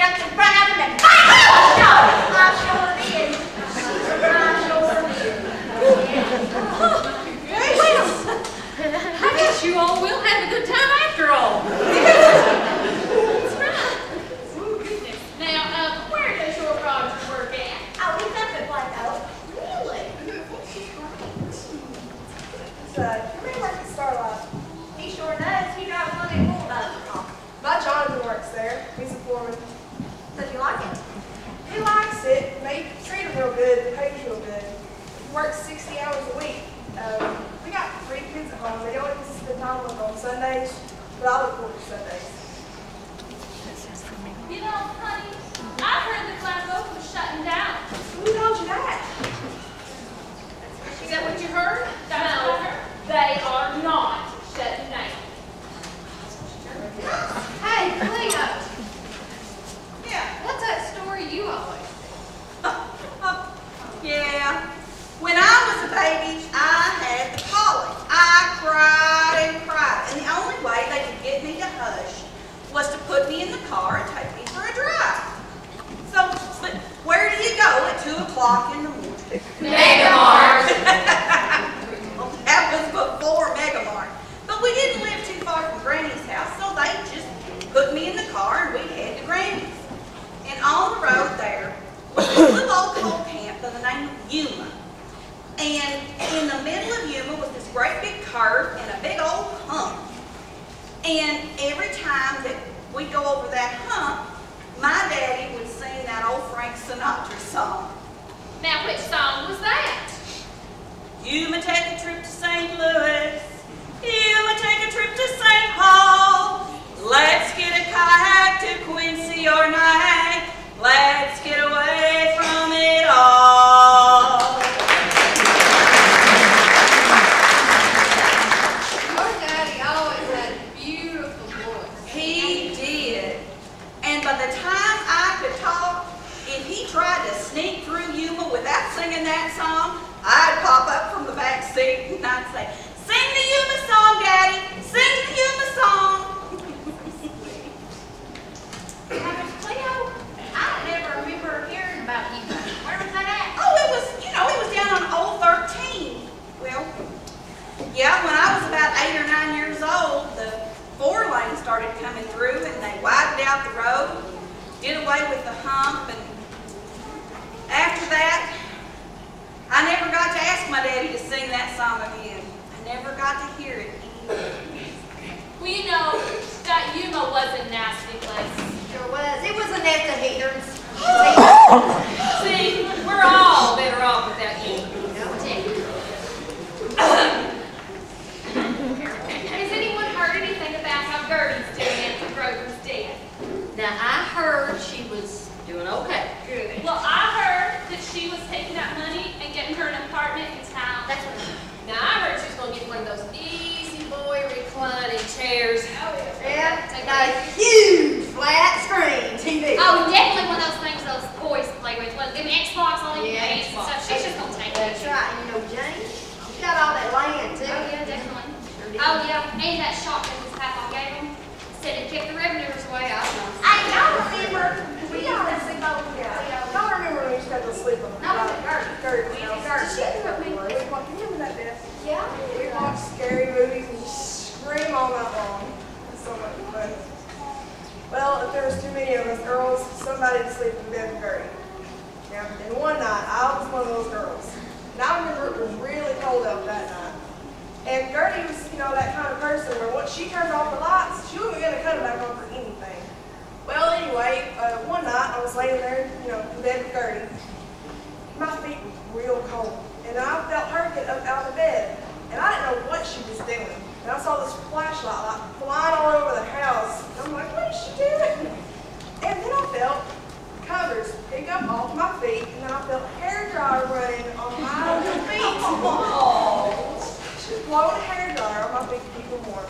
lights in front of them and I sure did. I guess you all will have a good time after all. That's right. Oh, goodness. Now, where does your Roger work at? Oh, he's up at Plato. Really? He really likes the Starlight. He sure does. He drives one of them bulldozers. My Jonathan works there. He's a foreman. Does he like it? He likes it. They treat him real good. They pay him real good. He works 60 hours a week. We got 3 kids at home. They don't get to spend time with them on Sundays, but I look forward to Sundays. You know, honey, I heard the Plateau was shutting down. Who told you that? Is that what you heard? No, they are not shutting down. Hey, Cleo. Yeah. What's that story you always Yeah. When I was a baby, I had the colic. I cried and cried. And the only way they could get me to hush was to put me in the car and take me for a drive. So, but where do you go at 2 o'clock in the morning? Megamart. Well, that was before Megamart. But we didn't live too far from Granny's house, so they just put me in the car and we head to Granny's. And on the road there was this little old coal camp by the name of Yuma. And in the middle of Yuma was this great big curve and a big old hump. And every time that we go over that hump, my daddy would sing that old Frank Sinatra song. Now, which song was that? Yuma take a trip to St. Louis. Yuma take a trip to St. Paul. Let's get a kayak to Quincy or Nyack. Let's get away from it all. Your daddy always had a beautiful voice. He did. And by the time I could talk, if he tried to sneak through Yuma without singing that song, I'd pop up from the back seat and I'd say, "Sing the Yuma song, Daddy! Sing the Yuma song!" Now, Miss Cleo, I never remember hearing about you. Where was that at? Oh, it was, it was down on Old 13. Well, yeah, when I was about 8 or 9 years old, the 4 lane started coming through and they widened out the road, did away with the hump, and after that, I never got to ask my daddy to sing that song again. I never got to hear it anymore. Well, you know, that Yuma was a nasty place. Sure was. It was a nest of haters. See, we're all better off without you. Has anyone heard anything about how Gertie's doing after Grover's death? Now, I heard she was doing okay. Good. Well, I heard that she was taking that money and getting her an apartment in town. That's what. Now, I heard she was going to get one of those easy boy reclining chairs. Oh, Yeah, Take got it a huge flat screen TV. Oh, definitely one of those things those boys play with. Well, give me Xbox on the Yeah, games and stuff. She's just gonna take That's it. right. And you know, Jane, she got all that land too. Oh, yeah, definitely. Sure did. Oh, yeah, and that shotgun his papa gave him. Said it kept the revenuers away. I don't know. Hey, y'all remember we used to sing over Y'all remember when we used to have to sleep on the No, it was Gertie. Gertie's house? Gertie. She grew up in Can you remember that, Beth? Yeah. We watched scary movies and scream all night long. It's so much fun. Well, if there was too many of us girls, somebody would sleep in bed with Gertie. Now, and one night, I was one of those girls. And I remember it was really cold out that night. And Gertie was, that kind of person where once she turned off the lights, she wasn't going to cut it back on for anything. Well, anyway, one night I was laying there, in bed with Gertie. My feet were real cold. And I felt her get up out of bed. And I didn't know what she was doing. And I saw this flashlight flying all over the house. And I'm like, what is she doing? And then I felt covers pick up off my feet. And then I felt hair dryer running on my feet. She was blowing a hair dryer on my feet to keep them warm.